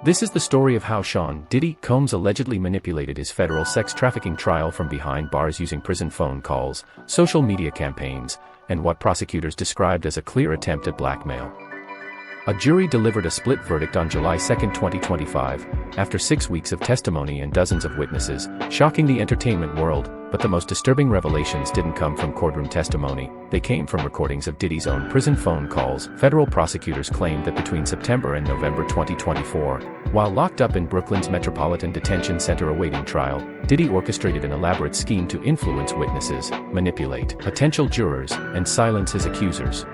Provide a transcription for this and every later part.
This is the story of how Sean Diddy Combs allegedly manipulated his federal sex trafficking trial from behind bars using prison phone calls, social media campaigns, and what prosecutors described as a clear attempt at blackmail. A jury delivered a split verdict on July 2, 2025, after 6 weeks of testimony and dozens of witnesses, shocking the entertainment world. But the most disturbing revelations didn't come from courtroom testimony, they came from recordings of Diddy's own prison phone calls. Federal prosecutors claimed that between September and November 2024, while locked up in Brooklyn's Metropolitan Detention Center awaiting trial, Diddy orchestrated an elaborate scheme to influence witnesses, manipulate potential jurors, and silence his accusers.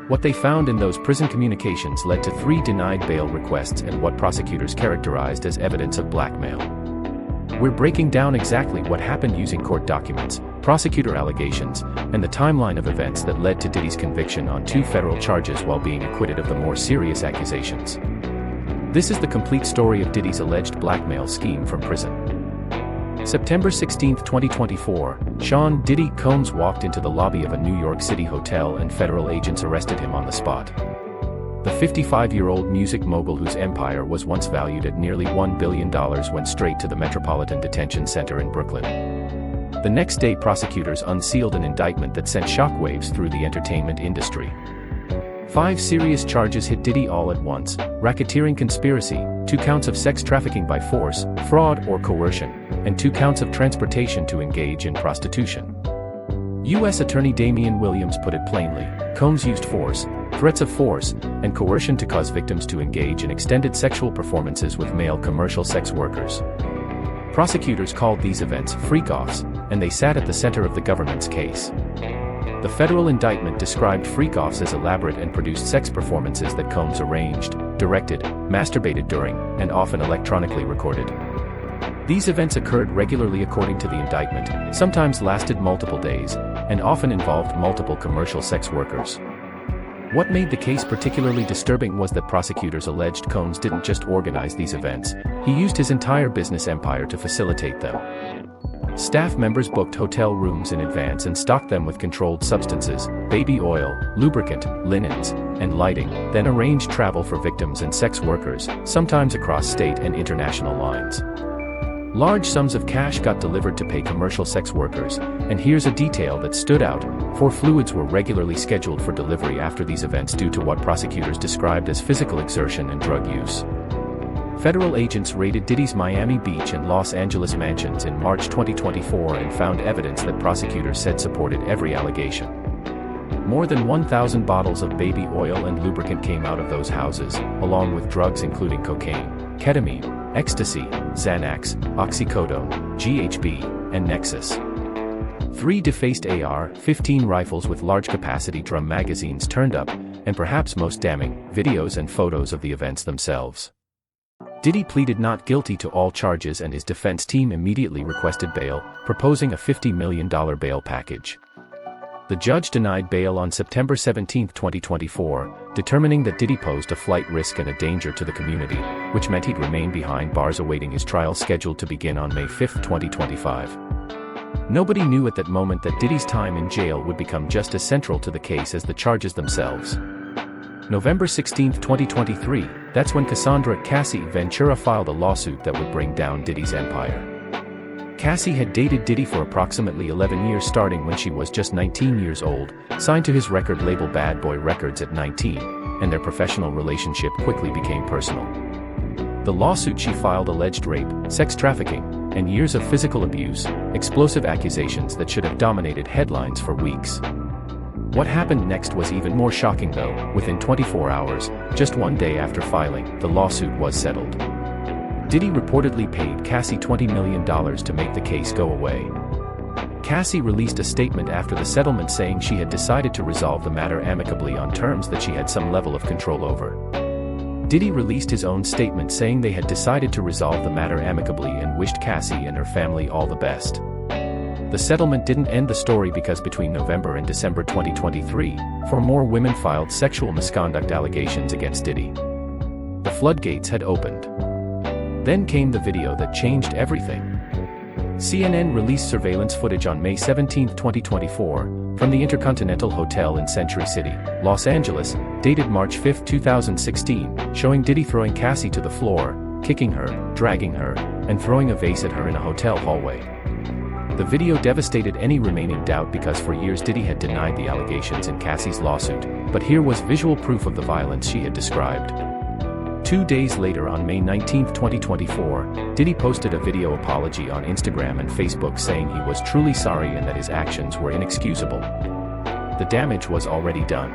What they found in those prison communications led to 3 denied bail requests and what prosecutors characterized as evidence of blackmail. We're breaking down exactly what happened using court documents, prosecutor allegations, and the timeline of events that led to Diddy's conviction on 2 federal charges while being acquitted of the more serious accusations. This is the complete story of Diddy's alleged blackmail scheme from prison. September 16, 2024, Sean Diddy Combs walked into the lobby of a New York City hotel and federal agents arrested him on the spot. The 55-year-old music mogul, whose empire was once valued at nearly $1 billion, went straight to the Metropolitan Detention Center in Brooklyn. The next day, prosecutors unsealed an indictment that sent shockwaves through the entertainment industry. 5 serious charges hit Diddy all at once: racketeering conspiracy, 2 counts of sex trafficking by force, fraud, or coercion, and 2 counts of transportation to engage in prostitution. U.S. Attorney Damian Williams put it plainly: Combs used force, threats of force, and coercion to cause victims to engage in extended sexual performances with male commercial sex workers. Prosecutors called these events freak-offs, and they sat at the center of the government's case. The federal indictment described freak-offs as elaborate and produced sex performances that Combs arranged, directed, masturbated during, and often electronically recorded. These events occurred regularly according to the indictment, sometimes lasted multiple days, and often involved multiple commercial sex workers. What made the case particularly disturbing was that prosecutors alleged Combs didn't just organize these events, he used his entire business empire to facilitate them. Staff members booked hotel rooms in advance and stocked them with controlled substances, baby oil, lubricant, linens, and lighting, then arranged travel for victims and sex workers, sometimes across state and international lines. Large sums of cash got delivered to pay commercial sex workers, and here's a detail that stood out: 4 fluids were regularly scheduled for delivery after these events due to what prosecutors described as physical exertion and drug use. Federal agents raided Diddy's Miami Beach and Los Angeles mansions in March 2024 and found evidence that prosecutors said supported every allegation. More than 1,000 bottles of baby oil and lubricant came out of those houses, along with drugs including cocaine, ketamine, ecstasy, Xanax, oxycodone, GHB, and Nexus. 3 defaced AR-15 rifles with large-capacity drum magazines turned up, and perhaps most damning, videos and photos of the events themselves. Diddy pleaded not guilty to all charges and his defense team immediately requested bail, proposing a $50 million bail package. The judge denied bail on September 17, 2024, determining that Diddy posed a flight risk and a danger to the community, which meant he'd remain behind bars awaiting his trial scheduled to begin on May 5, 2025. Nobody knew at that moment that Diddy's time in jail would become just as central to the case as the charges themselves. November 16, 2023, that's when Cassandra Cassie Ventura filed a lawsuit that would bring down Diddy's empire. Cassie had dated Diddy for approximately 11 years, starting when she was just 19 years old, signed to his record label Bad Boy Records at 19, and their professional relationship quickly became personal. The lawsuit she filed alleged rape, sex trafficking, and years of physical abuse, explosive accusations that should have dominated headlines for weeks. What happened next was even more shocking though. Within 24 hours, just 1 day after filing, the lawsuit was settled. Diddy reportedly paid Cassie $20 million to make the case go away. Cassie released a statement after the settlement saying she had decided to resolve the matter amicably on terms that she had some level of control over. Diddy released his own statement saying they had decided to resolve the matter amicably and wished Cassie and her family all the best. The settlement didn't end the story because between November and December 2023, 4 more women filed sexual misconduct allegations against Diddy. The floodgates had opened. Then came the video that changed everything. CNN released surveillance footage on May 17, 2024, from the Intercontinental Hotel in Century City, Los Angeles, dated March 5, 2016, showing Diddy throwing Cassie to the floor, kicking her, dragging her, and throwing a vase at her in a hotel hallway. The video devastated any remaining doubt because for years Diddy had denied the allegations in Cassie's lawsuit, but here was visual proof of the violence she had described. 2 days later, on May 19, 2024, Diddy posted a video apology on Instagram and Facebook saying he was truly sorry and that his actions were inexcusable. The damage was already done.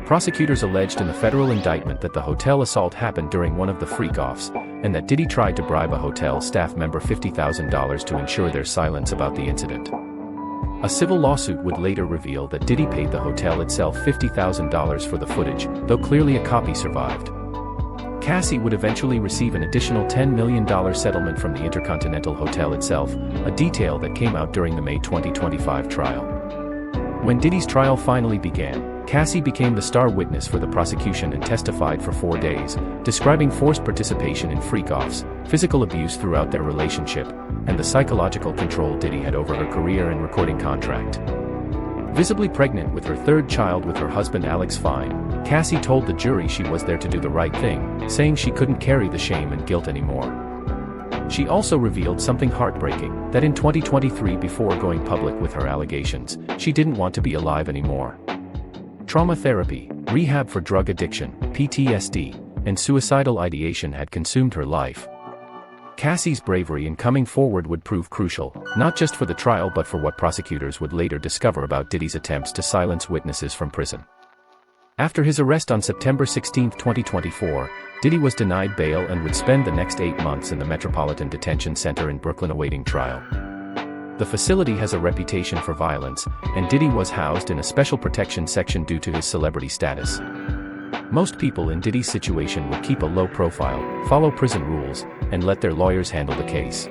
Prosecutors alleged in the federal indictment that the hotel assault happened during one of the freak-offs, and that Diddy tried to bribe a hotel staff member $50,000 to ensure their silence about the incident. A civil lawsuit would later reveal that Diddy paid the hotel itself $50,000 for the footage, though clearly a copy survived. Cassie would eventually receive an additional $10 million settlement from the Intercontinental Hotel itself, a detail that came out during the May 2025 trial. When Diddy's trial finally began, Cassie became the star witness for the prosecution and testified for 4 days, describing forced participation in freak-offs, physical abuse throughout their relationship, and the psychological control Diddy had over her career and recording contract. Visibly pregnant with her third child with her husband Alex Fine, Cassie told the jury she was there to do the right thing, saying she couldn't carry the shame and guilt anymore. She also revealed something heartbreaking, that in 2023, before going public with her allegations, she didn't want to be alive anymore. Trauma therapy, rehab for drug addiction, PTSD, and suicidal ideation had consumed her life. Cassie's bravery in coming forward would prove crucial, not just for the trial but for what prosecutors would later discover about Diddy's attempts to silence witnesses from prison. After his arrest on September 16, 2024, Diddy was denied bail and would spend the next 8 months in the Metropolitan Detention Center in Brooklyn awaiting trial. The facility has a reputation for violence, and Diddy was housed in a special protection section due to his celebrity status. Most people in Diddy's situation would keep a low profile, follow prison rules, and let their lawyers handle the case.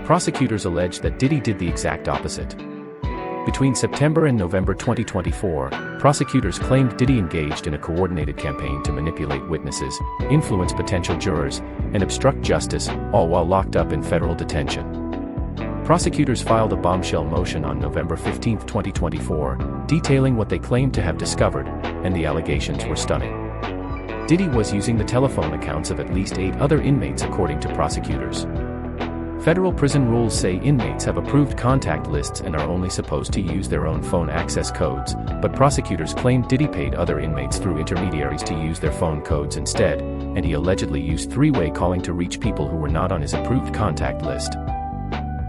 Prosecutors allege that Diddy did the exact opposite. Between September and November 2024, prosecutors claimed Diddy engaged in a coordinated campaign to manipulate witnesses, influence potential jurors, and obstruct justice, all while locked up in federal detention. Prosecutors filed a bombshell motion on November 15, 2024, detailing what they claimed to have discovered, and the allegations were stunning. Diddy was using the telephone accounts of at least 8 other inmates according to prosecutors. Federal prison rules say inmates have approved contact lists and are only supposed to use their own phone access codes, but prosecutors claimed Diddy paid other inmates through intermediaries to use their phone codes instead, and he allegedly used 3-way calling to reach people who were not on his approved contact list.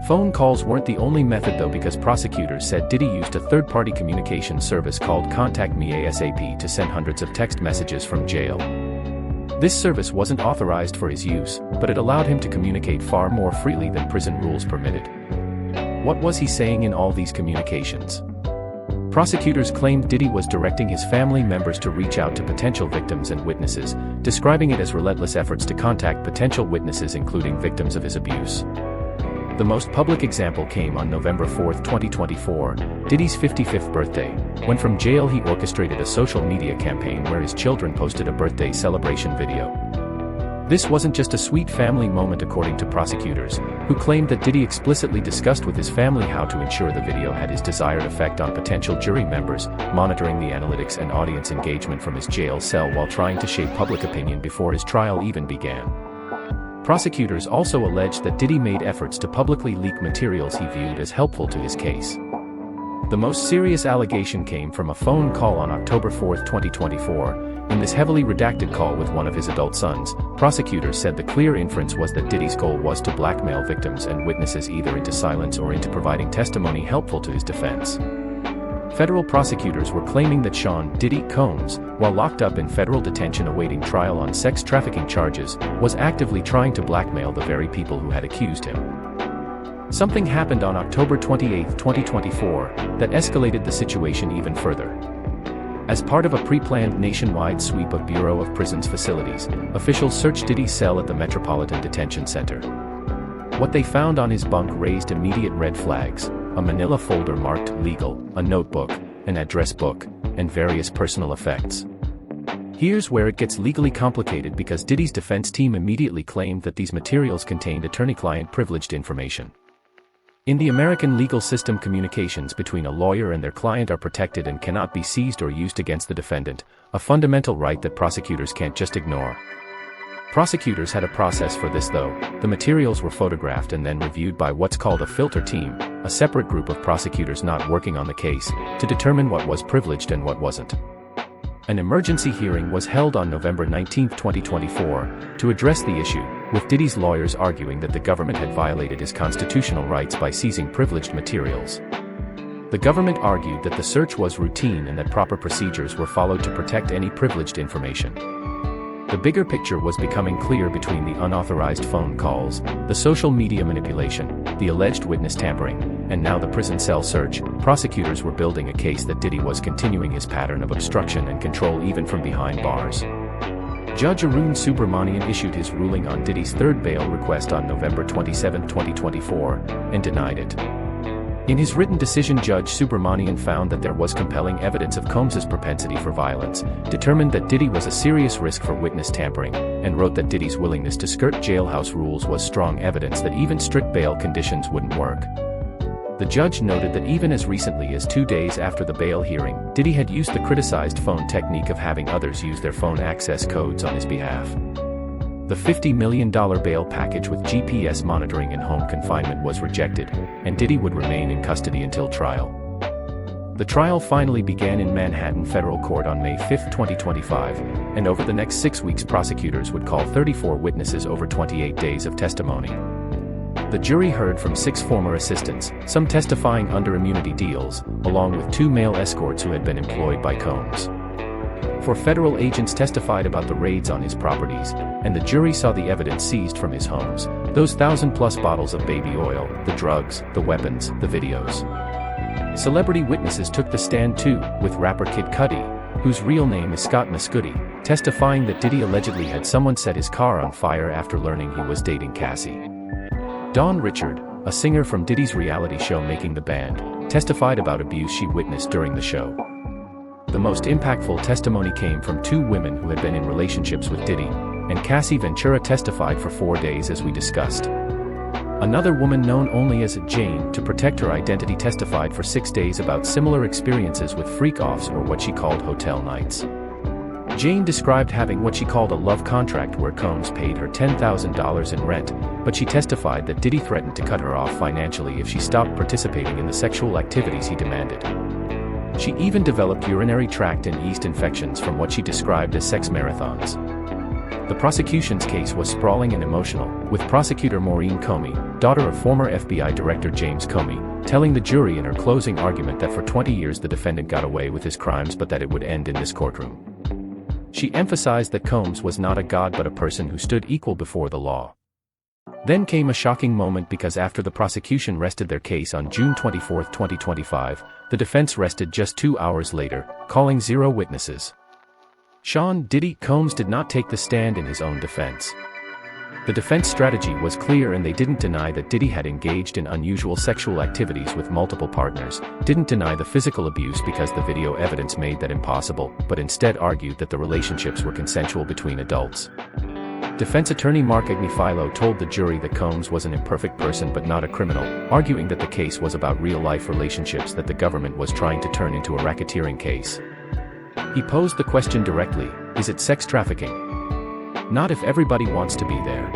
Phone calls weren't the only method though, because prosecutors said Diddy used a third-party communication service called Contact Me ASAP to send hundreds of text messages from jail. This service wasn't authorized for his use, but it allowed him to communicate far more freely than prison rules permitted. What was he saying in all these communications? Prosecutors claimed Diddy was directing his family members to reach out to potential victims and witnesses, describing it as relentless efforts to contact potential witnesses including victims of his abuse. The most public example came on November 4, 2024, Diddy's 55th birthday, when from jail he orchestrated a social media campaign where his children posted a birthday celebration video. This wasn't just a sweet family moment according to prosecutors, who claimed that Diddy explicitly discussed with his family how to ensure the video had his desired effect on potential jury members, monitoring the analytics and audience engagement from his jail cell while trying to shape public opinion before his trial even began. Prosecutors also alleged that Diddy made efforts to publicly leak materials he viewed as helpful to his case. The most serious allegation came from a phone call on October 4, 2024. In this heavily redacted call with one of his adult sons, prosecutors said the clear inference was that Diddy's goal was to blackmail victims and witnesses either into silence or into providing testimony helpful to his defense. Federal prosecutors were claiming that Sean Diddy Combs, while locked up in federal detention awaiting trial on sex trafficking charges, was actively trying to blackmail the very people who had accused him. Something happened on October 28, 2024, that escalated the situation even further. As part of a pre-planned nationwide sweep of Bureau of Prisons facilities, officials searched Diddy's cell at the Metropolitan Detention Center. What they found on his bunk raised immediate red flags: a manila folder marked legal, a notebook, an address book, and various personal effects. Here's where it gets legally complicated, because Diddy's defense team immediately claimed that these materials contained attorney-client privileged information. In the American legal system, communications between a lawyer and their client are protected and cannot be seized or used against the defendant, a fundamental right that prosecutors can't just ignore. Prosecutors had a process for this though. The materials were photographed and then reviewed by what's called a filter team, a separate group of prosecutors not working on the case, to determine what was privileged and what wasn't. An emergency hearing was held on November 19, 2024, to address the issue, with Diddy's lawyers arguing that the government had violated his constitutional rights by seizing privileged materials. The government argued that the search was routine and that proper procedures were followed to protect any privileged information. The bigger picture was becoming clear between the unauthorized phone calls, the social media manipulation, the alleged witness tampering, and now the prison cell search. Prosecutors were building a case that Diddy was continuing his pattern of obstruction and control even from behind bars. Judge Arun Subramanian issued his ruling on Diddy's third bail request on November 27, 2024, and denied it. In his written decision, Judge Subramanian found that there was compelling evidence of Combs's propensity for violence, determined that Diddy was a serious risk for witness tampering, and wrote that Diddy's willingness to skirt jailhouse rules was strong evidence that even strict bail conditions wouldn't work. The judge noted that even as recently as 2 days after the bail hearing, Diddy had used the criticized phone technique of having others use their phone access codes on his behalf. The $50 million bail package with GPS monitoring and home confinement was rejected, and Diddy would remain in custody until trial. The trial finally began in Manhattan Federal Court on May 5, 2025, and over the next 6 weeks prosecutors would call 34 witnesses over 28 days of testimony. The jury heard from 6 former assistants, some testifying under immunity deals, along with 2 male escorts who had been employed by Combs. 4 federal agents testified about the raids on his properties, and the jury saw the evidence seized from his homes, those 1,000+ bottles of baby oil, the drugs, the weapons, the videos. Celebrity witnesses took the stand too, with rapper Kid Cudi, whose real name is Scott Mescudi, testifying that Diddy allegedly had someone set his car on fire after learning he was dating Cassie. Dawn Richard, a singer from Diddy's reality show Making the Band, testified about abuse she witnessed during the show. The most impactful testimony came from 2 women who had been in relationships with Diddy, and Cassie Ventura testified for 4 days as we discussed. Another woman known only as Jane to protect her identity testified for 6 days about similar experiences with freak-offs or what she called hotel nights. Jane described having what she called a love contract where Combs paid her $10,000 in rent, but she testified that Diddy threatened to cut her off financially if she stopped participating in the sexual activities he demanded. She even developed urinary tract and yeast infections from what she described as sex marathons. The prosecution's case was sprawling and emotional, with prosecutor Maureen Comey, daughter of former FBI Director James Comey, telling the jury in her closing argument that for 20 years the defendant got away with his crimes but that it would end in this courtroom. She emphasized that Combs was not a god but a person who stood equal before the law. Then came a shocking moment because after the prosecution rested their case on June 24, 2025, the defense rested just 2 hours later, calling 0 witnesses. Sean Diddy Combs did not take the stand in his own defense. The defense strategy was clear and they didn't deny that Diddy had engaged in unusual sexual activities with multiple partners, didn't deny the physical abuse because the video evidence made that impossible, but instead argued that the relationships were consensual between adults. Defense attorney Mark Agnifilo told the jury that Combs was an imperfect person but not a criminal, arguing that the case was about real-life relationships that the government was trying to turn into a racketeering case. He posed the question directly, is it sex trafficking? Not if everybody wants to be there.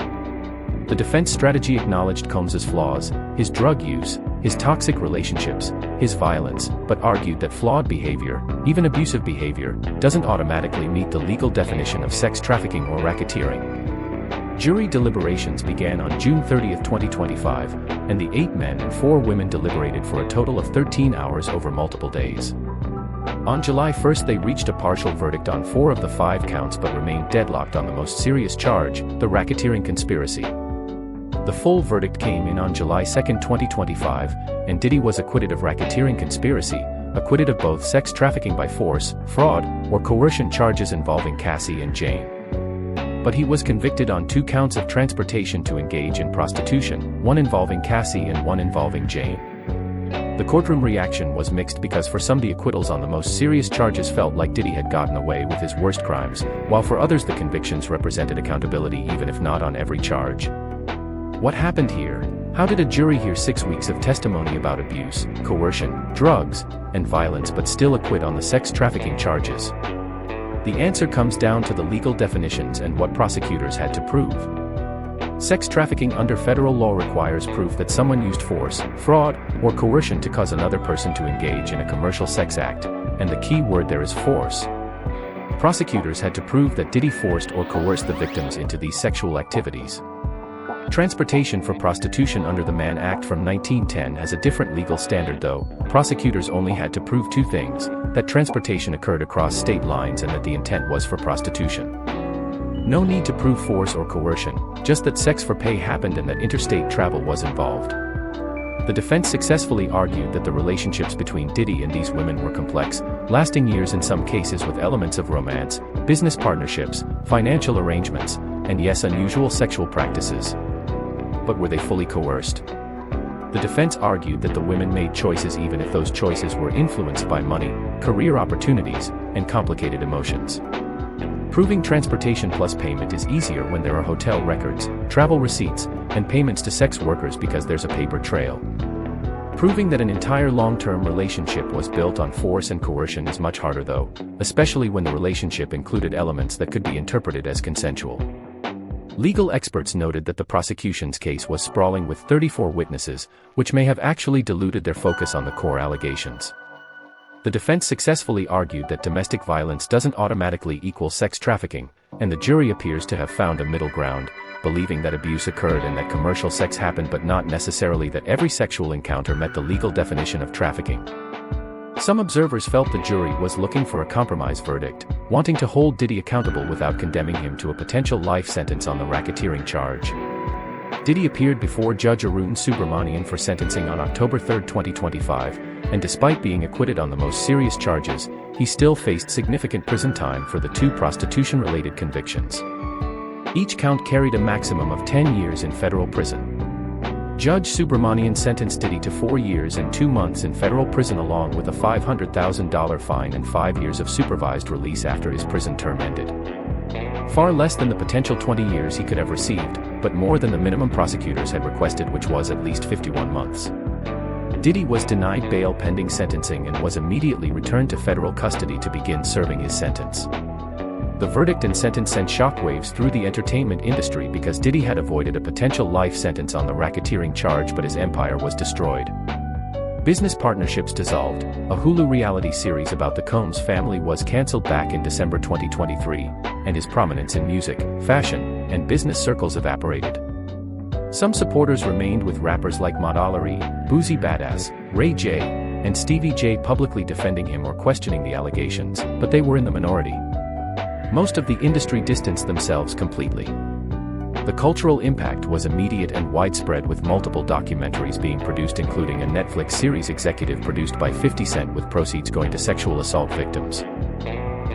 The defense strategy acknowledged Combs's flaws, his drug use, his toxic relationships, his violence, but argued that flawed behavior, even abusive behavior, doesn't automatically meet the legal definition of sex trafficking or racketeering. Jury deliberations began on June 30, 2025, and the 8 men and 4 women deliberated for a total of 13 hours over multiple days. On July 1 they reached a partial verdict on 4 of the 5 counts but remained deadlocked on the most serious charge, the racketeering conspiracy. The full verdict came in on July 2, 2025, and Diddy was acquitted of racketeering conspiracy, acquitted of both sex trafficking by force, fraud, or coercion charges involving Cassie and Jane. But he was convicted on 2 counts of transportation to engage in prostitution, 1 involving Cassie and 1 involving Jane. The courtroom reaction was mixed because for some the acquittals on the most serious charges felt like Diddy had gotten away with his worst crimes, while for others the convictions represented accountability even if not on every charge. What happened here? How did a jury hear 6 weeks of testimony about abuse, coercion, drugs, and violence but still acquit on the sex trafficking charges? The answer comes down to the legal definitions and what prosecutors had to prove. Sex trafficking under federal law requires proof that someone used force, fraud, or coercion to cause another person to engage in a commercial sex act, and the key word there is force. Prosecutors had to prove that Diddy forced or coerced the victims into these sexual activities. Transportation for prostitution under the Mann Act from 1910 has a different legal standard though. Prosecutors only had to prove 2 things: that transportation occurred across state lines and that the intent was for prostitution. No need to prove force or coercion, just that sex for pay happened and that interstate travel was involved. The defense successfully argued that the relationships between Diddy and these women were complex, lasting years in some cases with elements of romance, business partnerships, financial arrangements, and yes, unusual sexual practices. But were they fully coerced? The defense argued that the women made choices even if those choices were influenced by money, career opportunities, and complicated emotions. Proving transportation plus payment is easier when there are hotel records, travel receipts, and payments to sex workers because there's a paper trail. Proving that an entire long-term relationship was built on force and coercion is much harder though, especially when the relationship included elements that could be interpreted as consensual. Legal experts noted that the prosecution's case was sprawling with 34 witnesses, which may have actually diluted their focus on the core allegations. The defense successfully argued that domestic violence doesn't automatically equal sex trafficking, and the jury appears to have found a middle ground, believing that abuse occurred and that commercial sex happened but not necessarily that every sexual encounter met the legal definition of trafficking. Some observers felt the jury was looking for a compromise verdict, wanting to hold Diddy accountable without condemning him to a potential life sentence on the racketeering charge. Diddy appeared before Judge Arun Subramanian for sentencing on October 3, 2025, and despite being acquitted on the most serious charges, he still faced significant prison time for the 2 prostitution-related convictions. Each count carried a maximum of 10 years in federal prison. Judge Subramanian sentenced Diddy to 4 years and 2 months in federal prison along with a $500,000 fine and 5 years of supervised release after his prison term ended. Far less than the potential 20 years he could have received, but more than the minimum prosecutors had requested, which was at least 51 months. Diddy was denied bail pending sentencing and was immediately returned to federal custody to begin serving his sentence. The verdict and sentence sent shockwaves through the entertainment industry because Diddy had avoided a potential life sentence on the racketeering charge, but his empire was destroyed. Business partnerships dissolved. A Hulu reality series about the Combs family was canceled back in December 2023, and his prominence in music, fashion, and business circles evaporated. Some supporters remained with rappers like Madalari, Boozy Badass, Ray J, and Stevie J publicly defending him or questioning the allegations, but they were in the minority. Most of the industry distanced themselves completely. The cultural impact was immediate and widespread, with multiple documentaries being produced, including a Netflix series executive produced by 50 Cent with proceeds going to sexual assault victims.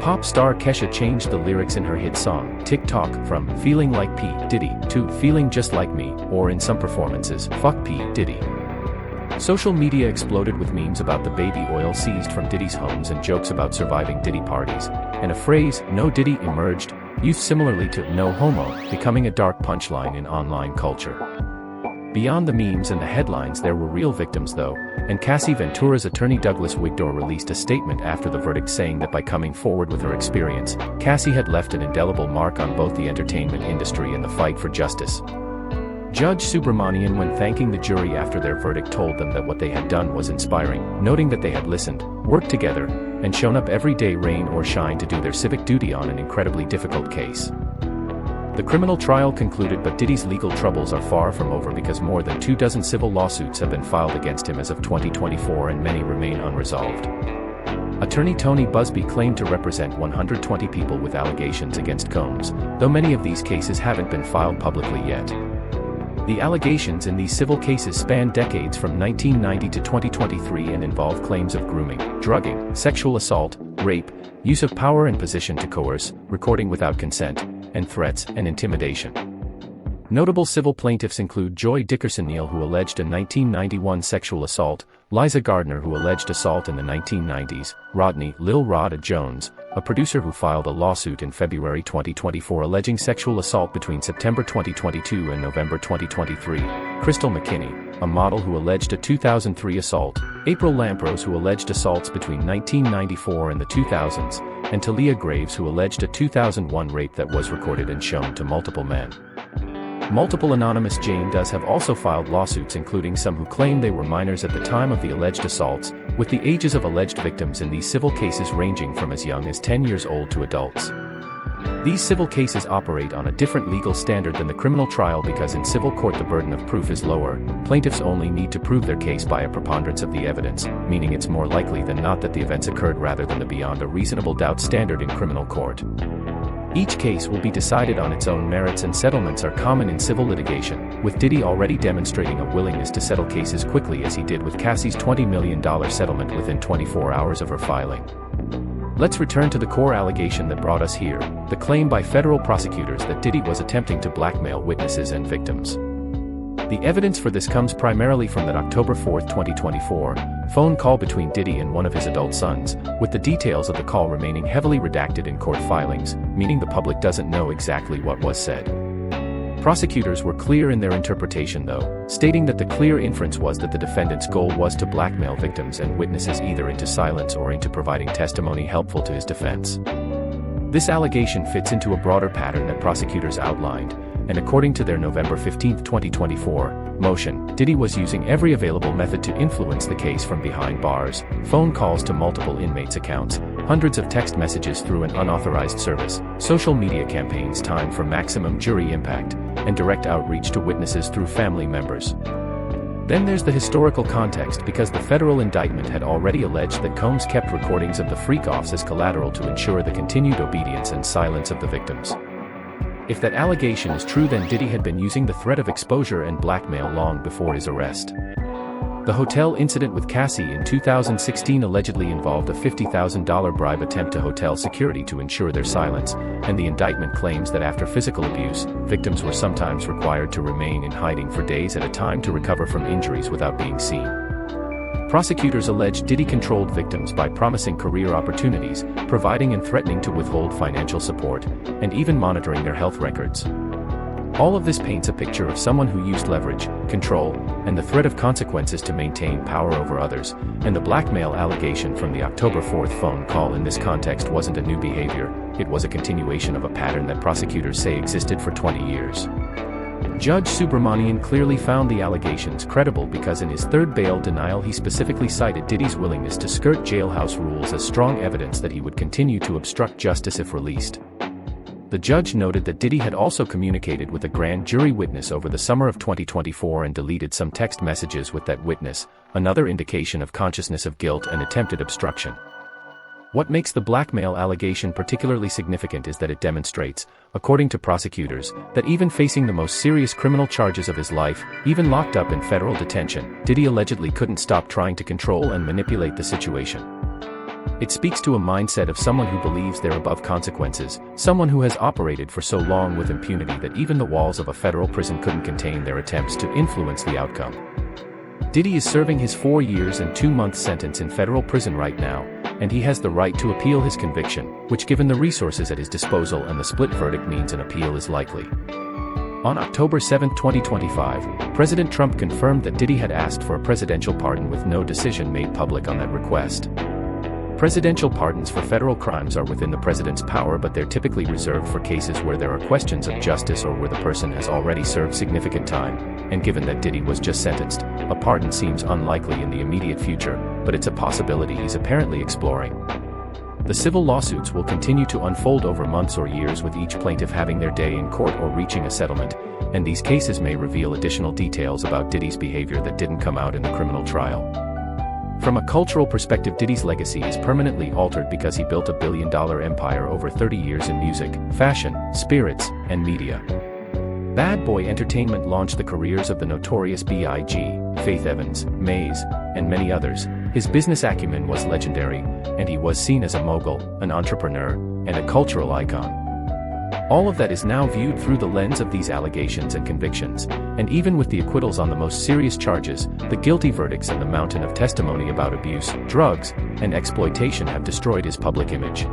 Pop star Kesha changed the lyrics in her hit song, TikTok, from "Feeling Like P. Diddy" to "Feeling Just Like Me," or in some performances, "Fuck P. Diddy." Social media exploded with memes about the baby oil seized from Diddy's homes and jokes about surviving Diddy parties, and a phrase, "No Diddy," emerged, used similarly to "no homo," becoming a dark punchline in online culture. Beyond the memes and the headlines, there were real victims though, and Cassie Ventura's attorney Douglas Wigdor released a statement after the verdict saying that by coming forward with her experience, Cassie had left an indelible mark on both the entertainment industry and the fight for justice. Judge Subramanian, when thanking the jury after their verdict, told them that what they had done was inspiring, noting that they had listened, worked together, and shown up every day, rain or shine, to do their civic duty on an incredibly difficult case. The criminal trial concluded, but Diddy's legal troubles are far from over because more than 24 civil lawsuits have been filed against him as of 2024 and many remain unresolved. Attorney Tony Busby claimed to represent 120 people with allegations against Combs, though many of these cases haven't been filed publicly yet. The allegations in these civil cases span decades from 1990 to 2023 and involve claims of grooming, drugging, sexual assault, rape, use of power and position to coerce, recording without consent, and threats and intimidation. Notable civil plaintiffs include Joy Dickerson Neal, who alleged a 1991 sexual assault, Liza Gardner, who alleged assault in the 1990s, Rodney Lil Rada Jones, a producer who filed a lawsuit in February 2024 alleging sexual assault between September 2022 and November 2023, Crystal McKinney, a model who alleged a 2003 assault, April Lamprose who alleged assaults between 1994 and the 2000s, and Talia Graves who alleged a 2001 rape that was recorded and shown to multiple men. Multiple anonymous Jane Does have also filed lawsuits, including some who claim they were minors at the time of the alleged assaults, with the ages of alleged victims in these civil cases ranging from as young as 10 years old to adults. These civil cases operate on a different legal standard than the criminal trial because in civil court the burden of proof is lower. Plaintiffs only need to prove their case by a preponderance of the evidence, meaning it's more likely than not that the events occurred rather than the beyond a reasonable doubt standard in criminal court. Each case will be decided on its own merits, and settlements are common in civil litigation, with Diddy already demonstrating a willingness to settle cases quickly as he did with Cassie's $20 million settlement within 24 hours of her filing. Let's return to the core allegation that brought us here, the claim by federal prosecutors that Diddy was attempting to blackmail witnesses and victims. The evidence for this comes primarily from that October 4, 2024, phone call between Diddy and one of his adult sons, with the details of the call remaining heavily redacted in court filings, meaning the public doesn't know exactly what was said. Prosecutors were clear in their interpretation though, stating that the clear inference was that the defendant's goal was to blackmail victims and witnesses either into silence or into providing testimony helpful to his defense. This allegation fits into a broader pattern that prosecutors outlined, and according to their November 15, 2024, motion, Diddy was using every available method to influence the case from behind bars: phone calls to multiple inmates' accounts, hundreds of text messages through an unauthorized service, social media campaigns timed for maximum jury impact, and direct outreach to witnesses through family members. Then there's the historical context, because the federal indictment had already alleged that Combs kept recordings of the freak-offs as collateral to ensure the continued obedience and silence of the victims. If that allegation is true, then Diddy had been using the threat of exposure and blackmail long before his arrest. The hotel incident with Cassie in 2016 allegedly involved a $50,000 bribe attempt to hotel security to ensure their silence, and the indictment claims that after physical abuse, victims were sometimes required to remain in hiding for days at a time to recover from injuries without being seen. Prosecutors allege Diddy controlled victims by promising career opportunities, providing and threatening to withhold financial support, and even monitoring their health records. All of this paints a picture of someone who used leverage, control, and the threat of consequences to maintain power over others, and the blackmail allegation from the October 4 phone call in this context wasn't a new behavior, it was a continuation of a pattern that prosecutors say existed for 20 years. Judge Subramanian clearly found the allegations credible because in his third bail denial he specifically cited Diddy's willingness to skirt jailhouse rules as strong evidence that he would continue to obstruct justice if released. The judge noted that Diddy had also communicated with a grand jury witness over the summer of 2024 and deleted some text messages with that witness, another indication of consciousness of guilt and attempted obstruction. What makes the blackmail allegation particularly significant is that it demonstrates, according to prosecutors, that even facing the most serious criminal charges of his life, even locked up in federal detention, Diddy allegedly couldn't stop trying to control and manipulate the situation. It speaks to a mindset of someone who believes they're above consequences, someone who has operated for so long with impunity that even the walls of a federal prison couldn't contain their attempts to influence the outcome. Diddy is serving his 4 years and 2-month sentence in federal prison right now, and he has the right to appeal his conviction, which given the resources at his disposal and the split verdict means an appeal is likely. On October 7, 2025, President Trump confirmed that Diddy had asked for a presidential pardon with no decision made public on that request. Presidential pardons for federal crimes are within the president's power, but they're typically reserved for cases where there are questions of justice or where the person has already served significant time, and given that Diddy was just sentenced, a pardon seems unlikely in the immediate future, but it's a possibility he's apparently exploring. The civil lawsuits will continue to unfold over months or years, with each plaintiff having their day in court or reaching a settlement, and these cases may reveal additional details about Diddy's behavior that didn't come out in the criminal trial. From a cultural perspective, Diddy's legacy is permanently altered because he built a billion-dollar empire over 30 years in music, fashion, spirits, and media. Bad Boy Entertainment launched the careers of the notorious B.I.G., Faith Evans, Maze, and many others. His business acumen was legendary, and he was seen as a mogul, an entrepreneur, and a cultural icon. All of that is now viewed through the lens of these allegations and convictions, and even with the acquittals on the most serious charges, the guilty verdicts and the mountain of testimony about abuse, drugs, and exploitation have destroyed his public image.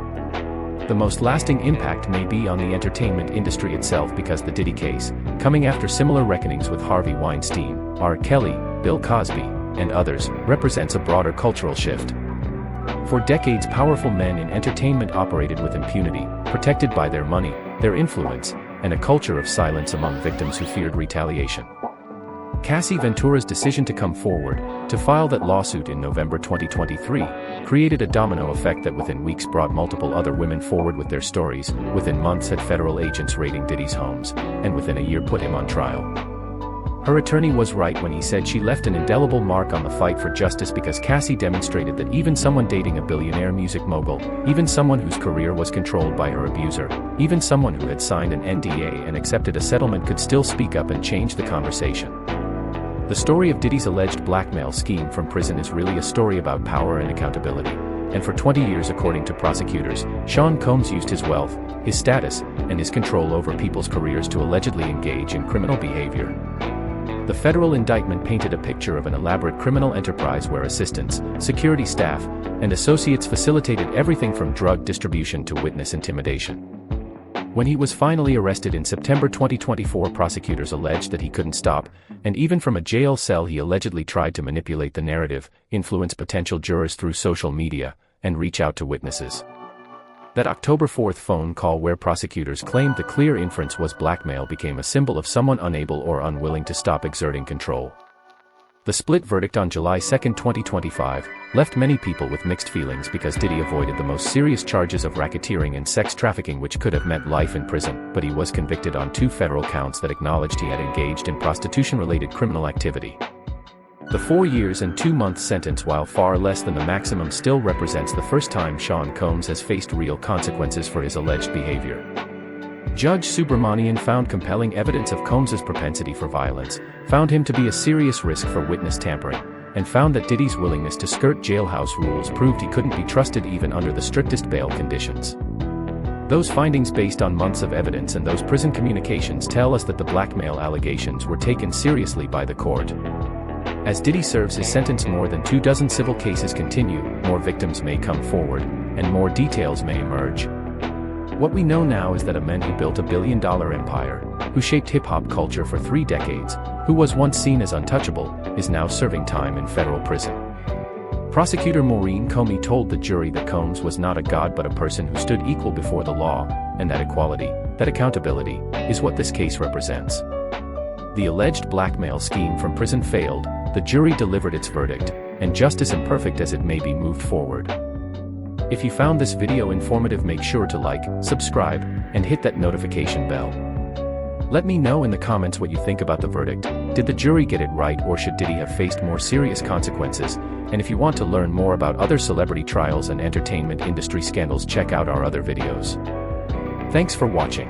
the most lasting impact may be on the entertainment industry itself, because the Diddy case, coming after similar reckonings with Harvey Weinstein, R. Kelly, Bill Cosby, and others, represents a broader cultural shift. For decades, powerful men in entertainment operated with impunity, protected by their money, their influence, and a culture of silence among victims who feared retaliation. Cassie Ventura's decision to come forward, to file that lawsuit in November 2023, created a domino effect that within weeks brought multiple other women forward with their stories, within months had federal agents raiding Diddy's homes, and within a year put him on trial. Her attorney was right when he said she left an indelible mark on the fight for justice, because Cassie demonstrated that even someone dating a billionaire music mogul, even someone whose career was controlled by her abuser, even someone who had signed an NDA and accepted a settlement could still speak up and change the conversation. The story of Diddy's alleged blackmail scheme from prison is really a story about power and accountability. And for 20 years, according to prosecutors, Sean Combs used his wealth, his status, and his control over people's careers to allegedly engage in criminal behavior. The federal indictment painted a picture of an elaborate criminal enterprise where assistants, security staff, and associates facilitated everything from drug distribution to witness intimidation. When he was finally arrested in September 2024, prosecutors alleged that he couldn't stop, and even from a jail cell he allegedly tried to manipulate the narrative, influence potential jurors through social media, and reach out to witnesses. That October 4th phone call, where prosecutors claimed the clear inference was blackmail, became a symbol of someone unable or unwilling to stop exerting control. The split verdict on July 2, 2025, left many people with mixed feelings, because Diddy avoided the most serious charges of racketeering and sex trafficking, which could have meant life in prison, but he was convicted on 2 federal counts that acknowledged he had engaged in prostitution-related criminal activity. The 4 years and 2 months sentence, while far less than the maximum, still represents the first time Sean Combs has faced real consequences for his alleged behavior. Judge Subramanian found compelling evidence of Combs's propensity for violence, found him to be a serious risk for witness tampering, and found that Diddy's willingness to skirt jailhouse rules proved he couldn't be trusted even under the strictest bail conditions. Those findings, based on months of evidence and those prison communications, tell us that the blackmail allegations were taken seriously by the court. As Diddy serves his sentence, more than 24 civil cases continue, more victims may come forward, and more details may emerge. What we know now is that a man who built a billion-dollar empire, who shaped hip-hop culture for 3 decades, who was once seen as untouchable, is now serving time in federal prison. Prosecutor Maureen Comey told the jury that Combs was not a god but a person who stood equal before the law, and that equality, that accountability, is what this case represents. The alleged blackmail scheme from prison failed, the jury delivered its verdict, and justice, imperfect as it may be, moved forward. If you found this video informative, make sure to like, subscribe, and hit that notification bell. Let me know in the comments what you think about the verdict. Did the jury get it right, or should Diddy have faced more serious consequences? And if you want to learn more about other celebrity trials and entertainment industry scandals, check out our other videos. Thanks for watching.